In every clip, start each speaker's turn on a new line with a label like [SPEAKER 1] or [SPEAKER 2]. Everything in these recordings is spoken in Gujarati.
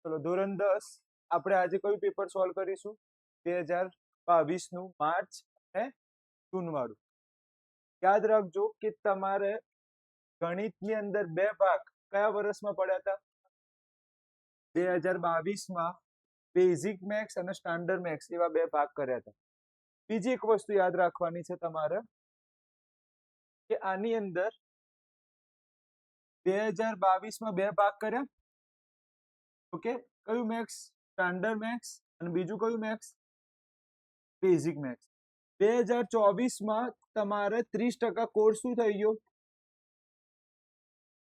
[SPEAKER 1] ચલો ધોરણ 10 આપણે આજે કયું પેપર સોલ્વ કરીશું 2022 નું માર્ચ અને જૂન વાળું. યાદ રાખજો કે તમારે ગણિતની અંદર બે ભાગ કયા વર્ષમાં પડ્યા હતા? 2022 માં બેઝિક મેથ્સ અને સ્ટાન્ડર્ડ મેથ્સ એવા બે ભાગ કર્યા હતા. બીજી એક વસ્તુ યાદ રાખવાની છે તમારે કે આની અંદર 2022 માં બે ભાગ કર્યા. ઓકે, કયું મેથ્સ? સ્ટાન્ડર્ડ મેથ્સ અને બીજું કયું મેથ્સ? Basic maths. 2024 માં તમારે 30% કોર્સ શું થઈ ગયો?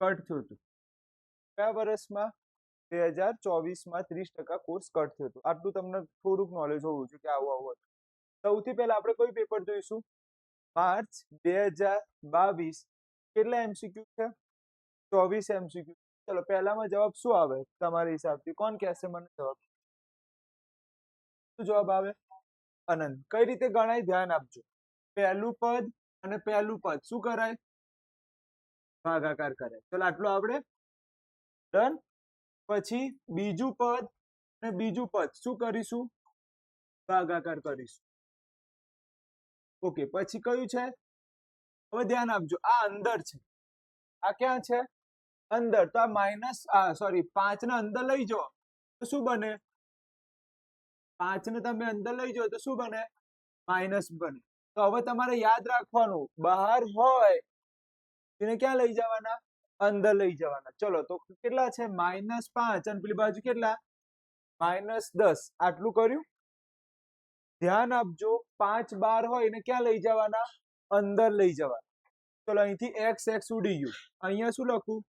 [SPEAKER 1] કટ થયું હતું. કયા વર્ષમાં? 2024 માં 30% કોર્સ કટ થયો હતો. આટલું તમને થોડુંક નોલેજ હોવું જોઈએ કે આવું આવું હતું. સૌથી પહેલા આપણે કોઈ પેપર જોઈશું? માર્ચ 2022. કેટલા એમસીક્યુ છે? 24 એમસીક્યુ. ચલો પહેલામાં જવાબ શું આવે તમારા હિસાબથી? કોણ કહેશે મને જવાબ? શું જવાબ આવે? અનંત. કઈ રીતે ગણાય ધ્યાન આપજો. પહેલું પદ અને પહેલું પદ શું કરાય? ભાગાકાર કરાય. ચલો આટલું આપણે ડન. પછી બીજું પદ અને બીજું પદ શું કરીશું? ભાગાકાર કરીશું. ઓકે, પછી કયું છે? હવે ધ્યાન આપજો, આ અંદર છે. આ ક્યાં છે? અંદર. તો આ માઇનસ સોરી 5 ને અંદર લઈ જાઓ તો શું બને? 5 ને તમે અંદર લઈ જાઓ તો શું બને? માઇનસ બને. તો હવે તમારે યાદ રાખવાનું, બહાર હોય એને ક્યાં લઈ જવાના? અંદર લઈ જવાના. ચલો તો કેટલા છે? -5 અને પેલી બાજુ કેટલા? -10. આટલું કર્યું. ધ્યાન આપજો, 5 બહાર હોય એને ક્યાં લઈ જવાના? અંદર લઈ જવાના. ચલો અહીંથી x ઉડી ગયું. અહીંયા શું લખું?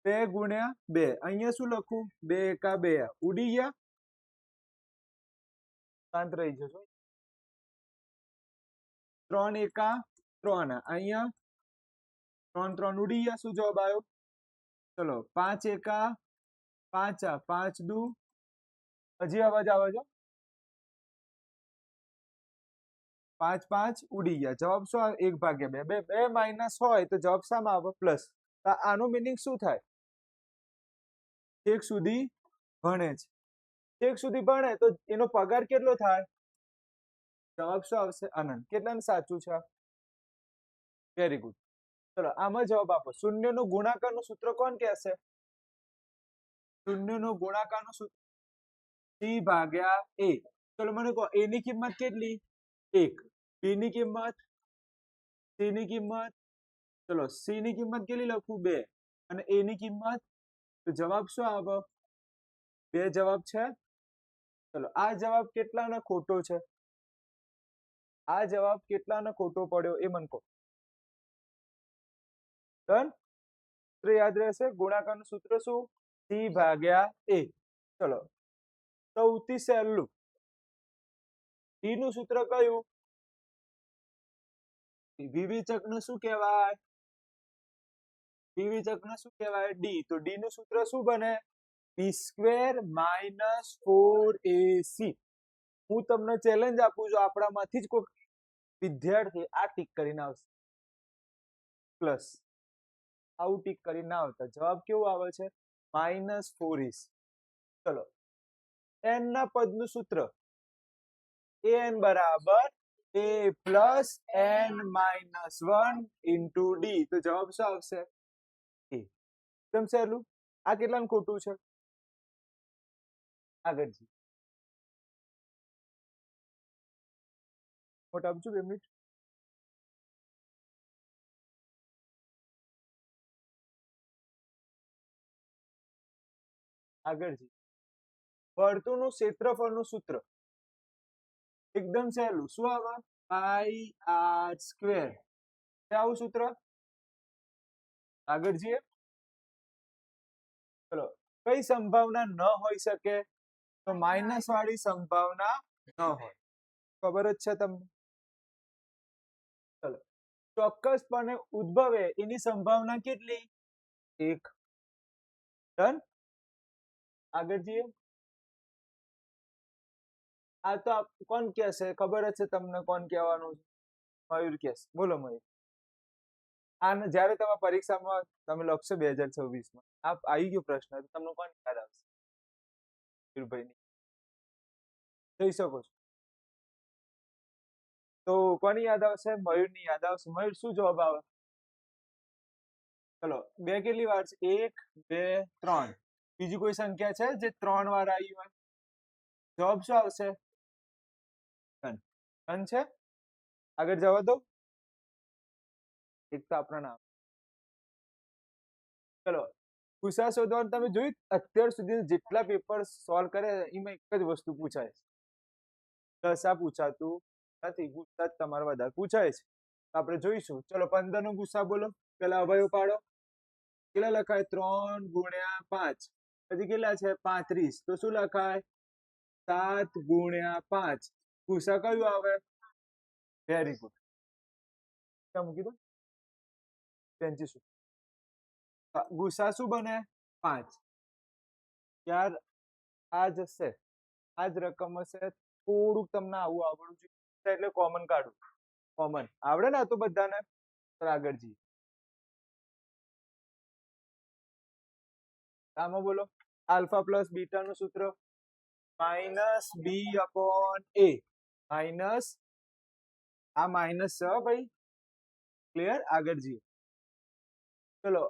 [SPEAKER 1] 2 ગુણ્યા 2. અહીંયા શું લખું? 2 એકા 2. ઉડી ગયા. શાંત રહી જજો. 3 એકા 3. અહીંયા 3 3 ઉડી ગયા. શું જવાબ આવ્યો? ચલો 5 એકા 5. 5 દુ. હજી અવાજ આવે છે? 5 5 ઉડી ગયા. જવાબ શું આવે? 1/2. 2 માઇનસ હોય તો જવાબ શામાં આવે? પ્લસ. આનો મીનિંગ શું થાય? છેક સુધી ભણે છે. છેક સુધી ભણે તો એનો પગાર કેટલો થાય? જવાબ શું આવશે? આનંદ. કેટલાનું સાચું છે? Very good. ચલો આમાં જવાબ આપો. શૂન્યનો ગુણાકારનું સૂત્ર કોણ કહેશે? શૂન્યનો ગુણાકારનું સૂત્ર c/a. ચલો મને કહો, a ની કિંમત કેટલી? 1. b ની કિંમત? c ની કિંમત? ચલો c ની કિંમત કેટલી લખું? 2. અને a ની કિંમત? તો જવાબ શું આવે? 2 જવાબ છે. ચલો આ જવાબ કેટલાનો ખોટો છે? આ જવાબ કેટલાનો ખોટો પડ્યો એ મને કહો. ડન. સૂત્ર યાદ રહેશે. ગુણાકારનું સૂત્ર શું? c/a. ચલો સૌથી સહેલું d નું સૂત્ર કયું? વિવેચકને શું કહેવાય? વિવેચકને શું કહેવાય? d. તો d નું સૂત્ર શું બને? b² - 4ac. હું તમને ચેલેન્જ આપું છું, આપણામાંથી જ કોઈ વિદ્યાર્થી આ ટીક કરીને આવશે પ્લસ. આવું ટીક કરીને ના આવતા. જવાબ કેવું આવે છે? -4ac. ચલો n ના પદનું સૂત્ર an બરાબર a + n-1 * d. તો જવાબ શું આવશે? a. એકદમ સહેલું. આ કેટલાનું ખોટું છે? આગળ મોટા આપજો 2 મિનિટ. આગળ વર્તુળનું ક્ષેત્રફળનું સૂત્ર એકદમ સહેલું. શું આવે? πr². આવું સૂત્ર. આગળ જઈએ. ચલો કઈ સંભાવના ન હોઈ શકે? તો માઇનસ વાળી સંભાવના ન હોય. ખબર જ છે તમને. ચલો ચોક્કસપણે ઉદ્ભવે એની સંભાવના કેટલી? 1. ડન. આગળ જઈએ. આ તો કોણ કહેશે? ખબર જ છે તમને કોણ કહેવાનું છે? મયુર કહેશે. બોલો મયુર. આને જ્યારે તમે પરીક્ષામાં તમે લખશો 2026માં આ આવી ગયો પ્રશ્ન તો તમને કોણ યાદ આવશે? વીરભાઈની જોઈ શકો છો. તો કોની યાદ આવશે? મયુરની યાદ આવશે. મયુર શું જવાબ આવે? ચલો બે કેટલી વાર છે? 1 2 3. બીજી કોઈ સંખ્યા છે જે 3 વાર આવી હોય? જવાબ શું આવશે? ધન છે. આગળ જવા દો. એક તો આપણા નામ. ચલો ગુસા શોધવાનું તમે જોયું અત્યાર સુધી જેટલા પેપર સોલ્વ કરે એમાં એક જ વસ્તુ પૂછાય છે. દસા પૂછાતું નથી, ગુસા જ તમારે વધારે પૂછાય છે. આપણે જોઈશું. ચલો 15 નો ગુસા બોલો. પેલા અવયવ પાડો. કેટલા લખાય? 3 ગુણ્યા 5. પછી કેટલા છે? 35. તો શું લખાય? 7 ગુણ્યા 5. ગુસા કયું આવે? Very good. ક્યાં મૂકી દો? બેન્ચી શું? ગુસા શું બને? 5. યાર આ જ હશે, આ જ રકમ હશે. થોડુંક તમને આવું આવડવું જોઈએ એટલે કોમન કાઢું. કોમન આવડે ને? આ તો બધાને. આગળ જઈએ. આમાં બોલો. આલ્ફા પ્લસ બીટા નું સૂત્ર માઇનસ બી અપોન એ. માઇનસ આ માઇનસ છે ભાઈ. ક્લિયર? આગળ જઈએ. ચલો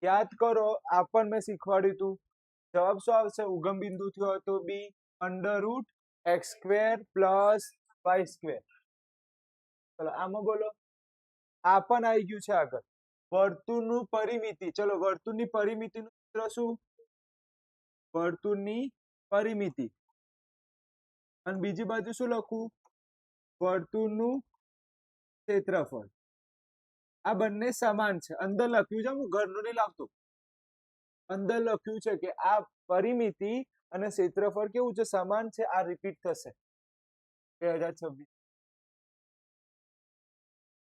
[SPEAKER 1] યાદ કરો આપણ મેં શીખવાડ્યું હતું. જવાબ શું આવશે? ઉગમ બિંદુ થયો તો બી √x² પ્લસ y². ચલો આમાં બોલો. આ પણ આવી ગયું છે આગળ. વર્તુળનું પરિમિતિ. ચલો વર્તુળની પરિમિતિનું સૂત્ર શું? વર્તુળની પરિમિતિ. અને બીજી બાજુ શું લખું? વર્તુળનું ક્ષેત્રફળ. આ બંને સમાન છે. અંદર લખ્યું છે, હું ઘરનું નહીં લાવતો. અંદર લખ્યું છે કે આ પરિમિતિ અને ક્ષેત્રફળ કેવું છે? સમાન છે. આ રિપીટ થશે 2026.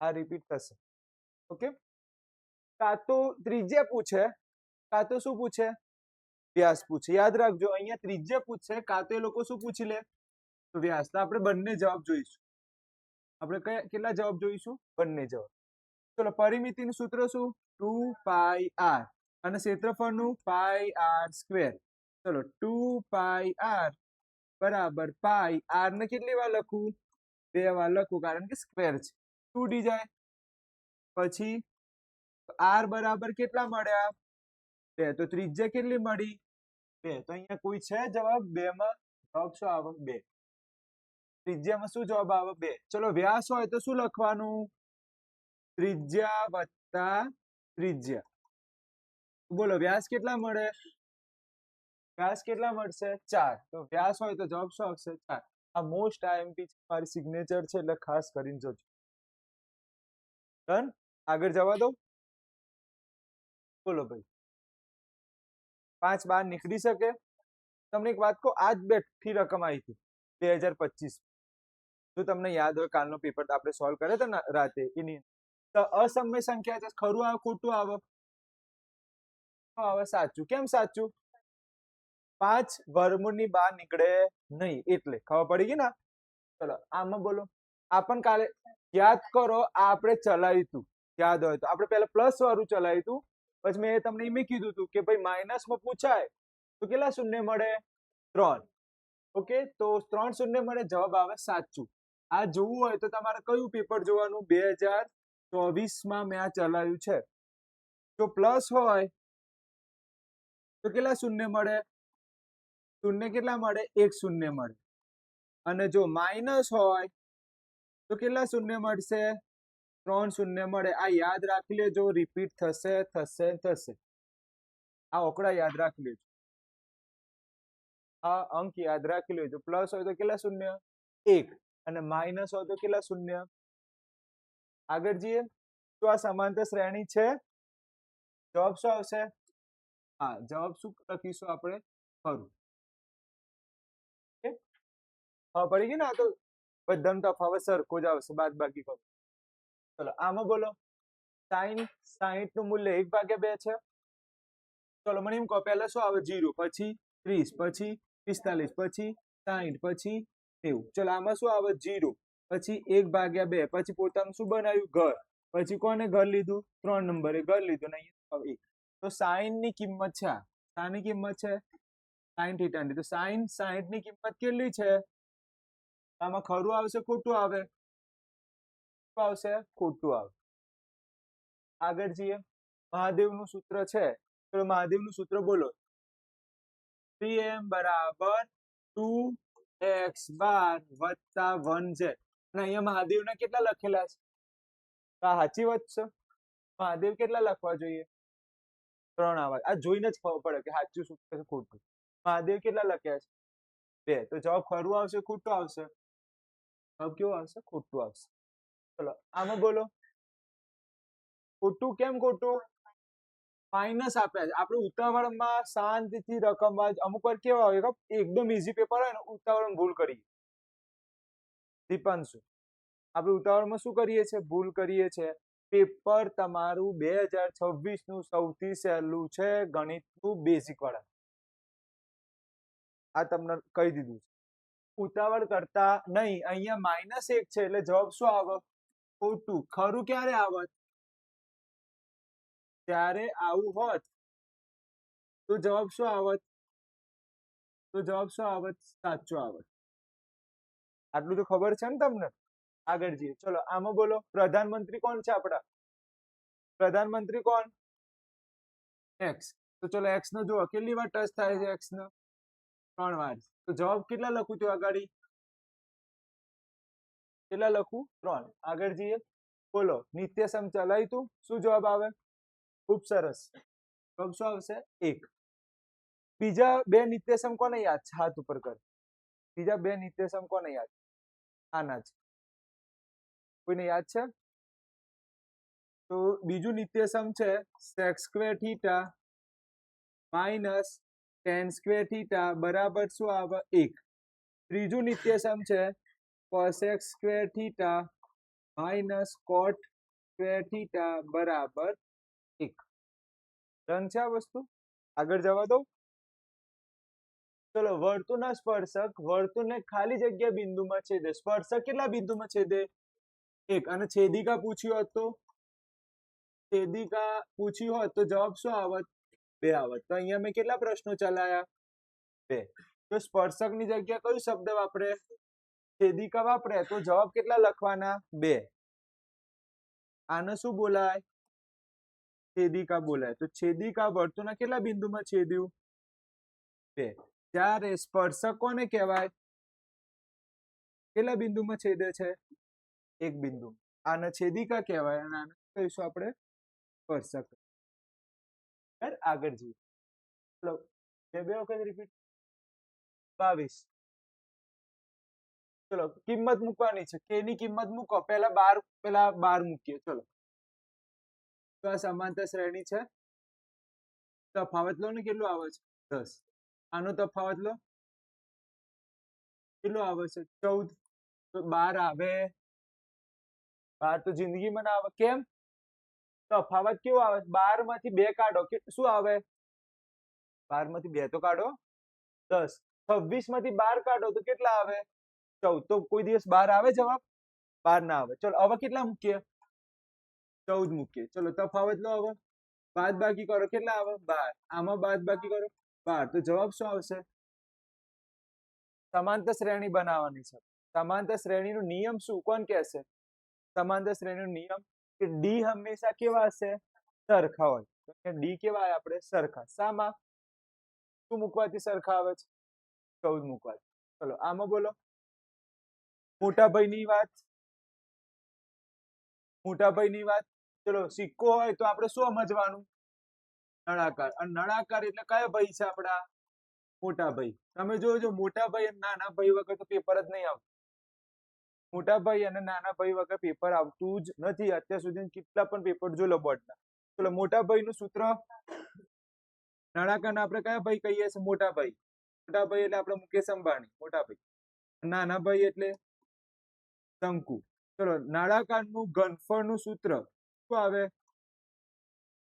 [SPEAKER 1] આ રિપીટ થશે. ઓકે. કાં તો ત્રિજ્યા પૂછે, કાં તો શું પૂછે? વ્યાસ પૂછે. યાદ રાખજો અહીંયા ત્રિજ્યા પૂછશે, કાં તો એ લોકો શું પૂછી લે? વ્યાસ. તો આપણે બંને જવાબ જોઈશું. આપણે કેટલા જવાબ જોઈશું? બંને જવાબ. ચલો પરિમિતિનું સૂત્ર શું? 2πr અને ક્ષેત્રફળનું πr². ચલો 2πr બરાબર પાઈ. r ને કેટલી વાર લખું? 2 વાર લખું કારણ કે સ્ક્વેર છે. 2d જાય. પછી r બરાબર કેટલા મળ્યા? 2. તો ત્રિજ્યા કેટલી મળી? 2. તો અહીંયા કોઈ છે જવાબ? 2 માં જવાબ શું આવે? 2. ત્રિજ્યામાં શું જવાબ આવે? 2. ચલો વ્યાસ હોય તો શું લખવાનું? ત્રિજ્યા વત્તા ત્રિજ્યા. બોલો વ્યાસ કેટલા મળે? વ્યાસ કેટલા મળશે? 4. તો વ્યાસ હોય તો જવાબ શું આવશે? 4. આ મોસ્ટ આઈએમપી મારી સિગ્નેચર છે એટલે ખાસ કરીને જોજો. ડન? આગળ જવા દો. બોલો ભાઈ 5 બહાર નીકળી શકે? તમને એક વાત કહું, આજ બેઠી રકમ આવી હતી 2025. જો તમને યાદ હોય કાલનો પેપર આપણે સોલ્વ કર્યો હતો ને રાતે, એની અસમય સંખ્યા છે. ખરું આવે ખોટું આવે? આવે સાચું. કેમ સાચું? 5 વર્ગમૂળની બહાર નીકળે નહીં એટલે. ખબર પડી ગઈ ને? ચલો આમાં બોલો. આપણ કાલે યાદ કરો આપણે ચલાવ્યું હતું. યાદ હોય તો આપણે પહેલા પ્લસ વાળું ચલાવ્યું હતું. પછી મેં તમને એમ કીધું હતું કે ભાઈ માઇનસમાં પૂછાય તો કેટલા શૂન્ય મળે? 3. ઓકે. તો 3 શૂન્ય મળે. જવાબ આવે સાચું. આ જોવું હોય તો તમારે કયું પેપર જોવાનું? 2024માં મેં આ ચલાવ્યું છે. જો પ્લસ હોય તો કેટલા શૂન્ય મળે? શૂન્ય કેટલા મળે? 1 શૂન્ય મળે. અને જો માઇનસ હોય તો કેટલા શૂન્ય મળશે? 3 શૂન્ય મળે. આ યાદ રાખી લેજો. રિપીટ થશે થશે થશે. આ ઓકડા યાદ રાખી લેજો. આ અંક યાદ રાખી લેજો. પ્લસ હોય તો કેટલા શૂન્ય? 1. અને માઇનસ હોય તો કેટલા શૂન્ય? આગળ જઈએ. તો આ સમાંતર શ્રેણી છે. જવાબ શું આવશે? હા જવાબ શું લખીશું આપણે? ખરું. પડી ગઈ ને? આ તો બધાનો તફાવત સરખો જ આવશે. બાદબાકી કરો. ચલો આમાં બોલો. sin 60 નું મૂલ્ય 1/2 છે. ચલો મને એમ કહો પહેલા શું આવે? 0, પછી 30, પછી 45, પછી 60, પછી 90. ચલો આમાં શું આવે? 0, પછી 1/2, પછી પોતાનું શું બનાવ્યું? ઘર. પછી કોને ઘર લીધું? 3 નંબરે ઘર લીધું ને અહીંયા 1. તો સાઈન ની કિંમત છે આ. શાની કિંમત છે? સાઈન થીટાની. તો સાઈન 60 ની કિંમત કેટલી છે? આમાં ખરું આવશે ખોટું આવે? શું આવશે? ખોટું આવે. આગળ જઈએ. મહાદેવનું સૂત્ર છે, તો મહાદેવનું સૂત્ર બોલો. 3m બરાબર 2x બાર વત્તા 1z. અને અહીંયા મહાદેવના કેટલા લખેલા છે? આ સાચી વાત છે. મહાદેવ કેટલા લખવા જોઈએ? 3 આવા. આ જોઈને જ ખબર પડે કે સાચું સૂત્ર છે ખોટું. મહાદેવ કેટલા લખ્યા છે? 2. તો જવાબ ખરું આવશે ખોટું આવશે? જવાબ કેવું આવશે? ખોટું આવશે. ચલો આમાં બોલો. ખોટું કેમ ખોટું? માઇનસ આપ્યા છે. આપણે ઉતાવળમાં શાંતિથી રકમમાં અમુક વાર કેવા હોય એકદમ ઈઝી પેપર હોય ને ઉતાવળમાં ભૂલ કરીએ. દીપાંશુ, આપણે ઉતાવળમાં શું કરીએ છીએ? ભૂલ કરીએ છીએ. પેપર તમારું 2026 નું સૌથી સહેલું છે ગણિતનું બેઝિક વાળા. આ તમને કહી દીધું છે. ઉતાવળ કરતા નહીં. અહીંયા -1 છે એટલે જવાબ શું આવે? ખોટું. ખરું ક્યારે આવત? ત્યારે આવું હોત તો જવાબ શું આવત? તો જવાબ શું આવત? સાચો આવત. આટલું તો ખબર છે ને તમને? આગળ જઈએ. ચલો આમાં બોલો. પ્રધાનમંત્રી કોણ છે આપડા? પ્રધાનમંત્રી કોણ? એક્સ. તો ચલો એક્સ નો જુઓ કેટલી વાર ટચ થાય છે એક્સ નો? 3 વાર. તો જવાબ કેટલા લખું છું આગળ? કેટલા લખું? 3. આગળ જઈએ. બોલો નિત્યસમ ચલાય તું, શું જવાબ આવે? ખૂબ સરસ. જવાબ શું આવશે? 1. બીજા બે નિત્યસમ કોને યાદ છે? હાથ ઉપર કર. બીજા બે નિત્યસમ કોને યાદ? આના જ. કોઈને યાદ છે? તો બીજું નિત્યસમ છે sec square theta minus tan square theta બરાબર શું આવે? 1. ત્રીજું નિત્યસમ છે cosec square theta minus cot square theta બરાબર 1. ડન છે આ વસ્તુ? આગળ જવા દો. ચલો વર્તુળના સ્પર્શક વર્તુળને ખાલી જગ્યા બિંદુમાં છેદે. સ્પર્શક કેટલા બિંદુમાં છેદે? 1. અને છેદિકા પૂછ્યું હોત તો? છેદિકા પૂછ્યું હોત તો જવાબ શું આવત? 2 આવત. તો અહીંયા મેં કેટલા પ્રશ્નો ચલાયા? 2. તો સ્પર્શકની જગ્યા કયો શબ્દ વાપરે? છેદિકા વાપરે તો જવાબ કેટલા લખવાના? 2. આને શું બોલાય? છેદિકા બોલાય. તો છેદિકા વર્તુળના કેટલા બિંદુમાં છેદ્યું? 2. જ્યારે સ્પર્શક કોને કહેવાય? કેટલા બિંદુમાં છેદે છે? 1 બિંદુ. આને છેદિકા કહેવાય અને આને કહીશું આપણે સ્પર્શક. આગળ જઈએ. ચલો બે વખત રિપીટ. 22. ચલો કિંમત મૂકવાની છે. કે ની કિંમત મૂકો. પેલા 12 મૂકીએ. ચલો તો આ સમાંતર શ્રેણી છે. તફાવત લો ને કેટલું આવે છે? 10. આનો તફાવત લો કેટલું આવે છે? 14. તો 12 આવે? 12 તો જિંદગીમાં ના આવે. કેમ? તફાવત કેવો આવે? 12 માંથી 2 કાઢો શું આવે? 12 માંથી 2 તો કાઢો 10. 26 માંથી 12 કાઢો તો કેટલા આવે? 14. તો કોઈ દિવસ 12 આવે જવાબ? 12 ના આવે. ચલો હવે કેટલા મૂકીએ? 14 મૂકીએ. ચલો તફાવત લો હવે. બાદ બાકી કરો કેટલા આવે? 12. આમાં બાદ બાકી કરો 12. તો જવાબ શું આવશે? સમાંતર શ્રેણી બનાવવાની છે. સમાંતર શ્રેણીનો નિયમ શું? કોણ કહેશે? સમાંતર શ્રેણીનો નિયમ કે ડી હંમેશા કેવા હશે? સરખા હોય. તો ડી કેવા આવે? આપણે સરખા. શામાં? શું મૂકવાથી સરખા આવે છે? 14 મૂકવાથી. ચલો આમાં બોલો. મોટા ભાઈની વાત. મોટા ભાઈની વાત. ચલો સિક્કો હોય તો આપણે શું સમજવાનું? નળાકાર. અને નળાકાર એટલે કયા ભાઈ છે આપડા? મોટા ભાઈ. તમે જોજો મોટા ભાઈ અને નાના ભાઈ વગર તો પેપર જ નહીં આવતું. મોટા ભાઈ અને નાના ભાઈ વગર પેપર આવતું જ નથી. અત્યાર સુધી કેટલા પણ પેપર જો લો બોર્ડના. ચલો મોટા ભાઈનું સૂત્ર. નળાકારના આપણે કયા ભાઈ કહીએ છીએ? મોટા ભાઈ. મોટા ભાઈ એટલે આપણે મુકેશ અંબાણી મોટા ભાઈ. નાના ભાઈ એટલે શંકુ. ચલો નળાકારનું ઘનફળનું સૂત્ર શું આવે?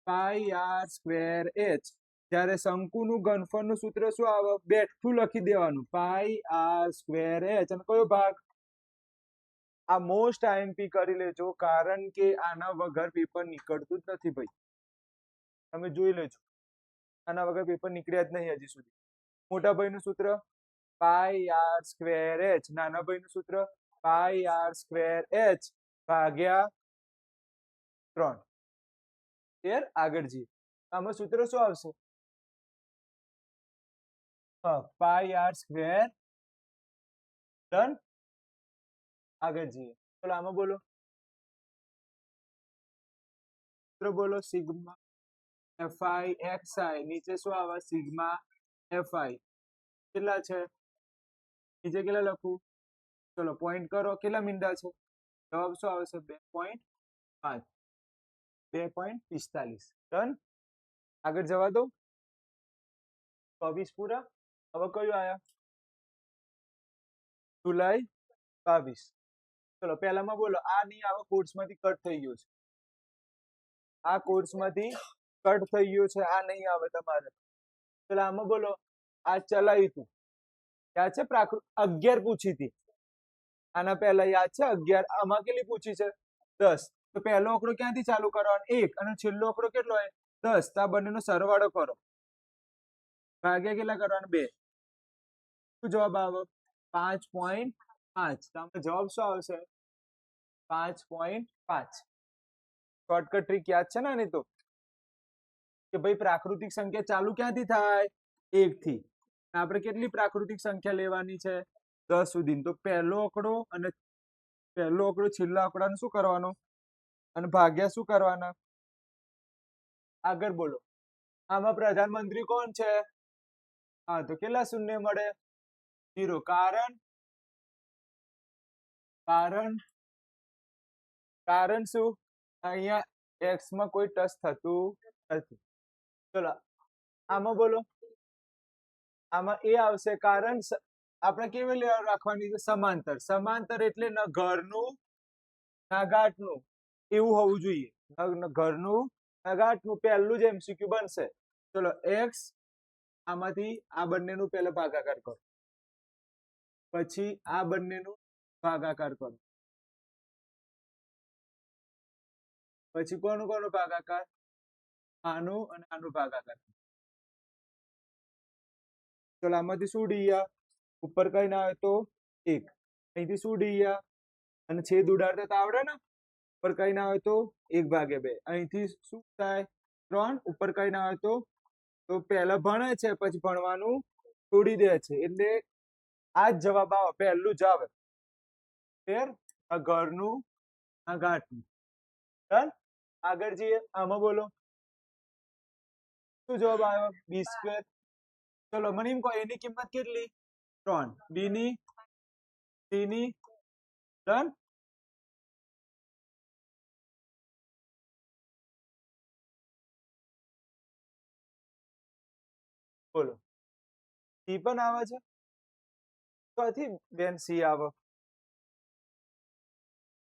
[SPEAKER 1] પાઈ આર સ્ક્વેર એચ. જ્યારે શંકુનું ઘનફળનું સૂત્ર શું આવે? બેઠું લખી દેવાનું પાઈ આર સ્ક્વેર એચ. અને કયો ભાગ? આ મોસ્ટ આઈએમપી કરી લેજો, કારણ કે આના વગર પેપર નીકળતું જ નથી ભાઈ. તમે જોઈ લેજો, આના વગર પેપર નીકળ્યા જ નહીં હજી સુધી. મોટા ભાઈનું સૂત્ર પાઈ આર સ્ક્વેર એચ, નાના ભાઈનું સૂત્ર પાઈ આર સ્ક્વેર એચ ભાગ્યા 3. ક્લિયર? આગળ જઈએ. આમાં સૂત્ર શું આવશે? પાઈ આર સ્ક્વેર. ડન. આગળ જઈએ. ચલો આમાં બોલો, સૂત્ર બોલો. સિગ્મા એફઆઈ એક્સઆઈ, નીચે શું આવે? Sigma FI. કેટલા છે? નીચે કેટલા લખું? ચલો પોઈન્ટ કરો. કેટલા મીંડા છે? જવાબ શું આવશે? 2.5. 2.45. ડન. આગળ જવા દો. 24 પૂરા. હવે કયું આયા? જુલાઈ 22. ચલો પહેલામાં બોલો. આ નહીં આવે, કોર્સમાંથી કટ થઈ ગયો છે. આ કોર્સમાંથી કટ થઈ ગયો છે, આ નહીં આવે તમારે. ચલો આમાં બોલો. આ ચલાવ્યું હતું, યાદ છે? 11 પૂછી હતી આના પહેલા, યાદ છે? 11. આમાં કેટલી પૂછી છે? 10. તો પહેલો આંકડો ક્યાંથી ચાલુ કરવાનો? 1. અને છેલ્લો આંકડો કેટલો હોય? 10. તો આ બંનેનો સરવાળો કરો, ભાગ્યા કેટલા કરવાના? 2. શું જવાબ આવે? 5.5. તો જવાબ શું આવશે? 5.5. શોર્ટકટ ટ્રીક યાદ છે ને આની? તો કે ભાઈ પ્રાકૃતિક સંખ્યા ચાલુ ક્યાંથી થાય? 1 થી. આપણે કેટલી પ્રાકૃતિક સંખ્યા લેવાની છે? 10 સુધી. તો પહેલો આંકડો અને છેલ્લા આંકડાને શું કરવાનો? અને ભાગ્યા શું કરવાના? આગળ બોલો. આમાં પ્રધાનમંત્રી કોણ છે? હા, તો કેટલા શૂન્ય મળે? 0. કારણ શું? અહીંયા એક્સ માં કોઈ ટચ થતું નથી. ચલો આમાં બોલો. આમાં એ આવશે, કારણ આપણે કેવી રાખવાની છે? સમાંતર. સમાંતર એટલે ન ઘરનું ના ઘાટનું, એવું હોવું જોઈએ. ઘરનું ના ઘાટનું. પહેલું જ એમસીક્યુ બનશે. ચલો એક્સ, આમાંથી આ બંનેનું પહેલા ભાગાકાર કરો, પછી આ બંનેનું ભાગાકાર કરો, પછી કોનું ભાગાકાર? આનું અને આનું ભાગાકાર. ચલો આમાંથી શું ડીયા? ઉપર કઈ ના હોય તો 1. અહીંથી શું ડીયા? અને છેદ ઉડાડતા તો આવડે ને? ઉપર કઈ ના હોય તો 1/2. અહીંથી શું થાય? 3. ઉપર કઈ ના હોય તો પહેલા ભણે છે, પછી ભણવાનું છોડી દે છે, એટલે આ જ જવાબ આવે. પહેલું જ આવે. આ ઘરનું આ ઘાટનું. ડન. આગળ જઈએ. આમાં બોલો. શું જવાબ આવ્યો? b². ચલો મને એમ કહો, એની કિંમત કેટલી? 3. બી ની, સી ની. ડન. બોલો. સી પણ આવે છે? ક્યાંથી બેન સી આવે?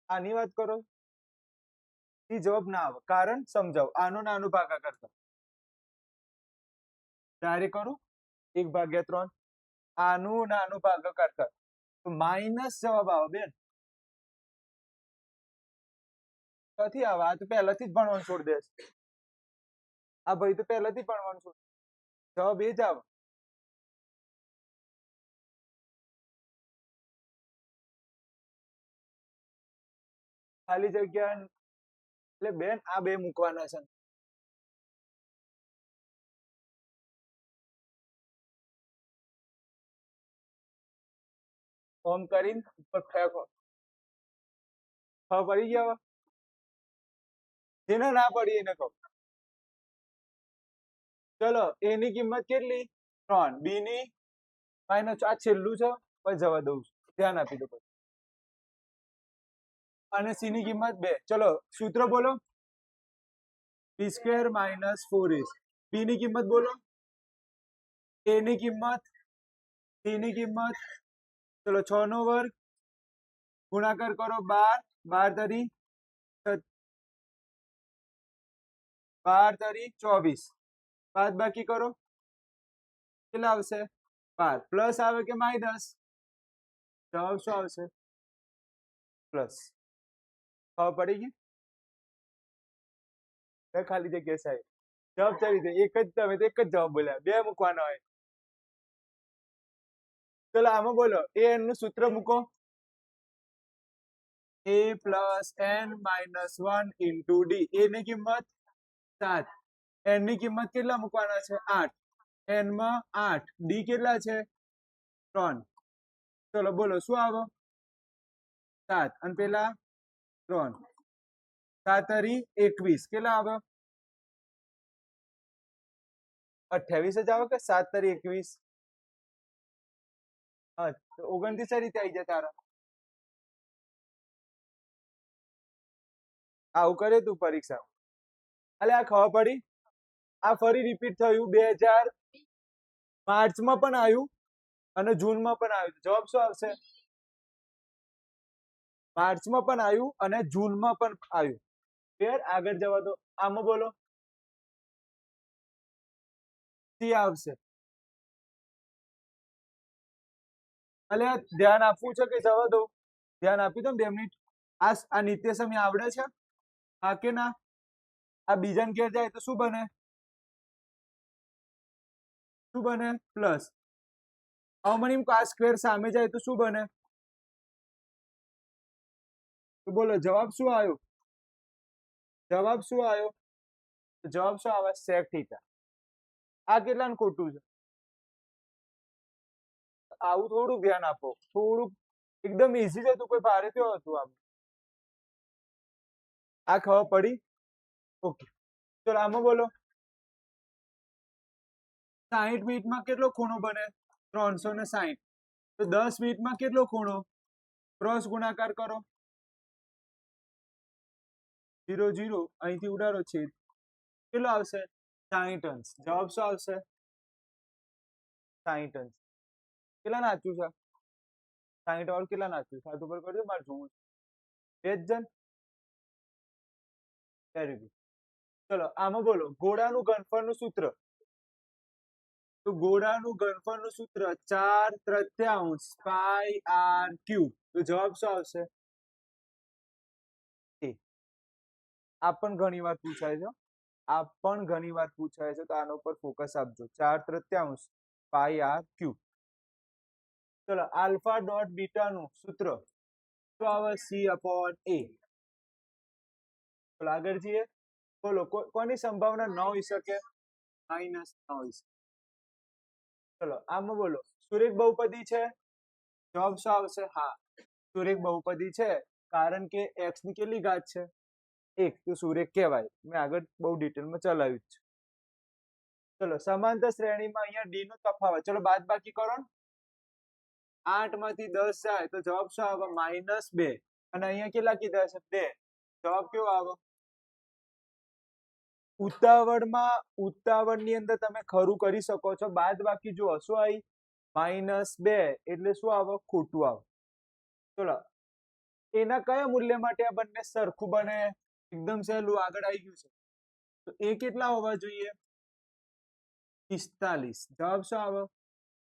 [SPEAKER 1] આની વાત કરો. સી જવાબ ના આવે. કારણ સમજાવો. આનો નાનો ભાગાકાર કરો. ડાયરેક્ટ કરું 1/3. આનું નાનું ભાગાકાર કર તો માઇનસ જવાબ આવે બેન. ક્યાંથી આવે? આ તો પહેલાથી જ ભણવાનું છોડી દે. આ ભાઈ તો પહેલાથી ભણવાનું છોડી. જવાબ એ જ આવે. ખાલી જગ્યા એટલે બેન આ બે મૂકવાના છે. ફોર્મ કરીને ઉપર ફેંકો. પડી ગયા? જેને ના પડી એને કહો. ચલો એની કિંમત કેટલી? 3. બી ની માઇનસ. આ છેલ્લું છે, પછી જવા દઉં છું, ધ્યાન આપી દો. અને સી ની કિંમત 2. ચલો સૂત્ર બોલો. b² - 4ac. બી ની કિંમત બોલો. એ ની કિંમત, સી ની કિંમત. ચલો 6 નો વર્ગ ગુણાકાર કરો 12. 12 તરી 24. બાદ બાકી કરો. કેટલા આવશે? 12. પ્લસ આવે કે માઇનસ? જવાબ શું આવશે? પ્લસ. ખબર પડી ગઈ? ખાલી જગ્યા સાહેબ જવાબ કઈ રીતે? એક જ તમે તો એક જ જવાબ બોલ્યા, બે મૂકવાનો હોય. ચલો આમાં બોલો એ એન નું સૂત્ર મૂકો. a plus n minus 1 into D. A ની કિંમત 7, n ની કિંમત કેટલા મૂકવાના છે? 8. n માં 8, ડી કેટલા છે? 3. ચલો બોલો શું આવે? 7 અને પેલા 3. 7 તરી 21 કેટલા આવે? 28 જ આવે કે 7 તરી 21? હા, 29 રીતે આવી જાય તારા. આવું કરે તું પરીક્ષા. અલે આ ખબર પડી? આ ફરી રિપીટ થયું 2000 માર્ચમાં પણ આવ્યું અને જૂનમાં પણ આવ્યું. જવાબ શું આવશે? માર્ચમાં પણ આવ્યું અને જૂનમાં પણ આવ્યું. ક્લિયર? આગળ જવા દો. આમાં બોલો સી આવશે. અલે ધ્યાન આપવું છે કે જવા દો? ધ્યાન આપી દો 2 મિનિટ. આ નિત્ય સમય આવડે છે? હા કે ના? આ બીજાને ઘેર જાય તો શું બને? શું બને? પ્લસ. હવે મને એમ આ સ્ક્વેર સામે જાય તો શું બને? તો બોલો જવાબ શું આવ્યો? જવાબ શું આવ્યો? જવાબ શું આવે? Sec theta. આ કેટલાનું ખોટું છે? આવું થોડું ધ્યાન આપો. થોડુંક એકદમ ઈઝી જ હતું, કોઈ ભારે થયો હતું આમ. આ ખબર પડી? ઓકે ચલો આમાં બોલો 60 મિનિટમાં કેટલો ખૂણો બને? 360. તો 10 મિનિટમાં કેટલો ખૂણો? ક્રોસ ગુણાકાર કરો. 0 0 અહીંથી ઉડાડો છે. કેટલો આવશે? 60 અંશ. જવાબ શું આવશે? 60 અંશ. કેટલા નાખ્યું છે? 60 વાળું કેટલા નાખ્યું? 7 ઉપર કરજો, મારે જોવું. 2 જણ. Very good. ચલો આમાં બોલો ગોળાનું ઘનફળનું સૂત્ર. તો ગોળાનું ઘનફળનું સૂત્ર 4/3 પાઈ આર ક્યુબ. તો જવાબ શું આવશે? આ પણ ઘણી વાર પૂછાય છે. આ પણ ઘણી વાર પૂછાય છે, તો આનો પર ફોકસ આપજો. 4/3 પાઈ આર ક્યુબ. ચલો આલ્ફા ડોટ બીટા નું સૂત્ર શું આવે? સી અપોન એ. ચલો આગળ જઈએ. બોલો કોની સંભાવના ન હોઈ શકે? -9 હોઈ શકે. ચલો આમાં બોલો સુરેખ બહુપદી છે? જવાબ શું આવશે? હા, સુરેખ બહુપદી છે, કારણ કે x ની કેટલી ઘાત છે? 1. તો સુરેખ કહેવાય. મેં આગળ બહુ ડિટેલમાં ચલાવ્યું છે. ચલો સમાંતર શ્રેણીમાં અહીંયા ડી નો તફાવત. ચલો બાદ બાકી કરો ને. 8 માંથી 10 જાય તો જવાબ શું આવે? -2. અને અહીંયા કેટલા કીધા છે? 2. જવાબ કેવો આવે? ઉતાવળની અંદર તમે ખરું કરી શકો છો. બાદ બાકી જુઓ શું આવી? -2. એટલે શું આવે? ખોટું આવે. ચલો એના કયા મૂલ્ય માટે આ બંને સરખું બને? એકદમ સહેલું, આગળ આવી ગયું છે. તો એ કેટલા હોવા જોઈએ? 45. જવાબ શું આવે?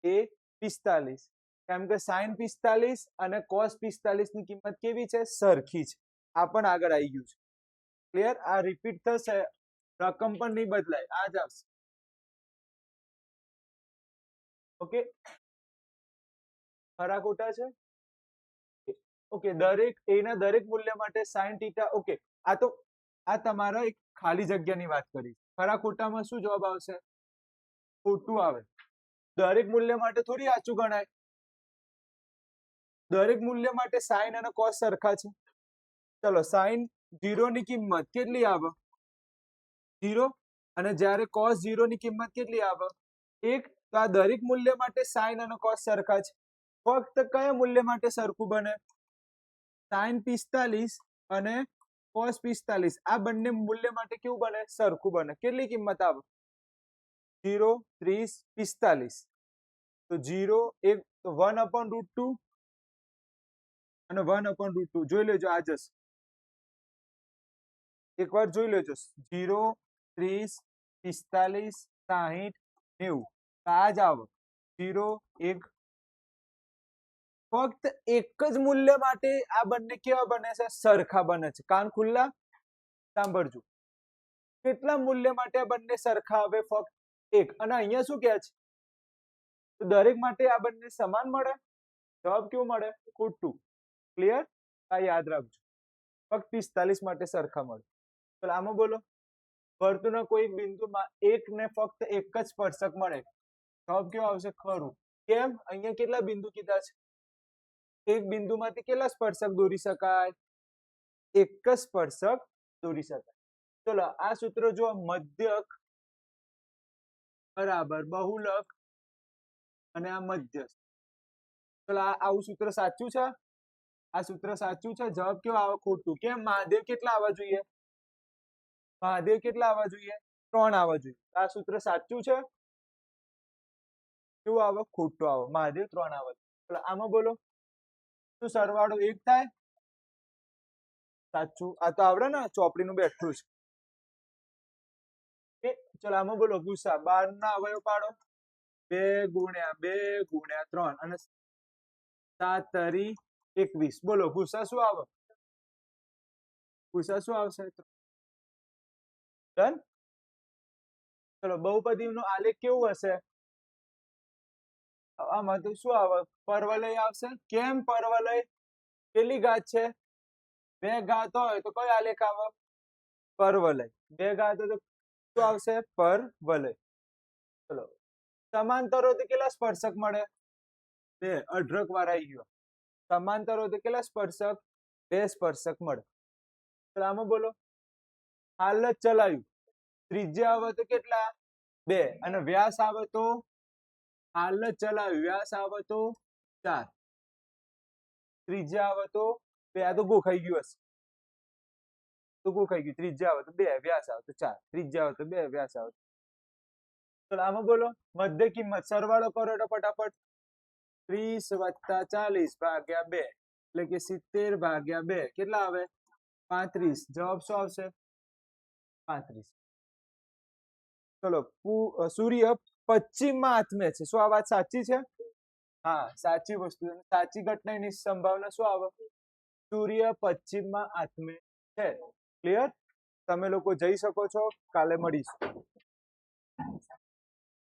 [SPEAKER 1] એ 45. કેમ કે sin 45 અને cos 45 ની કિંમત કેવી છે? સરખી છે. આ પણ આગળ આવી ગયું છે. ક્લિયર? આ રિપીટ થશે, રકમ પણ નહીં બદલાય, આ જ આવશે. ઓકે, ખરા ખોટા છે? ઓકે, એના દરેક મૂલ્ય માટે sin θ. ઓકે, આ તમારા એક ખાલી જગ્યાની વાત કરી. ખરા ખોટામાં શું જવાબ આવશે? ખોટું આવે. દરેક મૂલ્ય માટે થોડી સાચું ગણાય. દરેક મૂલ્ય માટે sin અને cos સરખા છે. ચલો sin 0 ની કિંમત કેટલી આવે? 0. અને જ્યારે cos 0 ની કિંમત કેટલી આવે? 1. તો આ દરેક મૂલ્ય માટે sin અને cos સરખા છે. ફક્ત કયા મૂલ્ય માટે સરખું બને? sin 45 અને cos 45. આ બંને મૂલ્ય માટે કેવું બને? સરખું બને. કેટલી કિંમત આવે? 0 30 45. તો 0 1/√2 અને 1/√2. જોઈ લેજો આ જશે. એકવાર જોઈ લેજો. 0 30 45 60 90. આ જ આવે 0 1 ફક્ત એક જ મૂલ્ય માટે આ બંને કેવા બને છે? સરખા બને છે. કાન ખુલ્લા સાંભળજો. કેટલા મૂલ્ય માટે આ બંને સરખા આવે? ફક્ત એક. અને અહીંયા શું કહે છે? તો દરેક માટે આ બંને સમાન મળે? જવાબ કેવું મળે? ખોટું. ક્લિયર? આ યાદ રાખજો. ફક્ત 45 માટે સરખા મળે. ચલો આમાં બોલો. વર્તુળના કોઈ બિંદુમાં એક ને ફક્ત એક જ સ્પર્શક મળે. જવાબ કેવો આવશે? ખરું. કેમ? અહીંયા કેટલા બિંદુ કીધા છે? એક બિંદુમાંથી કેટલા સ્પર્શક દોરી શકાય? એક જ સ્પર્શક દોરી શકાય. ચલો આ સૂત્ર જો મધ્યક બરાબર બહુલક અને આ મધ્યસ્થ. ચલો આવું સૂત્ર સાચું છે? આ સૂત્ર સાચું છે. જવાબ કેવો આવે? ખોટું. કેમ? મહાદેવ કેટલા આવવા જોઈએ? મહાદેવ કેટલા આવવા જોઈએ? 3 આવવા જોઈએ. આ સૂત્ર સાચું છે? કેવું આવે? ખોટું આવે. મહાદેવ 3 આવે. ચલો આમાં બોલો. શું સરવાળો 1 થાય? સાચું. આ તો આવડે ને? ચોપડીનું બેઠું છે. ચલો આમાં બોલો. ગુસા 12 ના અવયવ પાડો. 2 ગુણ્યા 2 ગુણ્યા 3 અને 7 તરી 21. બોલો ગુસા શું આવે? ગુસા શું આવશે? ડન. ચલો બહુપદીનો આલેખ કેવું હશે? આમાં તો શું આવે? પરવલય આવશે. કેમ પરવલય? કેટલી ઘાત છે? 2 ઘાત હોય તો કયો આલેખ આવે? પરવલય. 2 ઘાત હોય તો શું આવશે? પરવલય. ચલો સમાંતરોથી કેટલા સ્પર્શક મળે? 2. અઢળક વાર આવી ગયો. સમાંતરોથી કેટલા સ્પર્શક? 2 સ્પર્શક મળે. ચલો આમાં બોલો. હાલ જ ચલાવ્યું. ત્રિજ્યા આવે તો કેટલા? 2 અને વ્યાસ આવે તો હાલ જ ચલાવ્યું. વ્યાસ આવે તો 4. ત્રિજ્યા આવે તો 2. આ તો ગોખાઈ ગયું હશે. તો ગોખાઈ ગયું. ત્રિજ્યા આવે તો 2, વ્યાસ આવે તો 4. ત્રિજ્યા આવે તો 2, વ્યાસ આવે. ચલો આમાં બોલો. મધ્ય કિંમત સરવાળો કરો તો ફટાફટ. 30 વત્તા 40 ભાગ્યા 2 એટલે કે 70 ભાગ્યા 2 કેટલા આવે? 35. જવાબ શું આવશે? 35. ચલો સૂર્ય પશ્ચિમમાં આથમે છે. શું આ વાત સાચી છે? હા સાચી વસ્તુ. સાચી ઘટનાની સંભાવના શું આવે? સૂર્ય પશ્ચિમમાં આથમે છે. ક્લિયર? તમે લોકો જઈ શકો છો. કાલે મળીશું.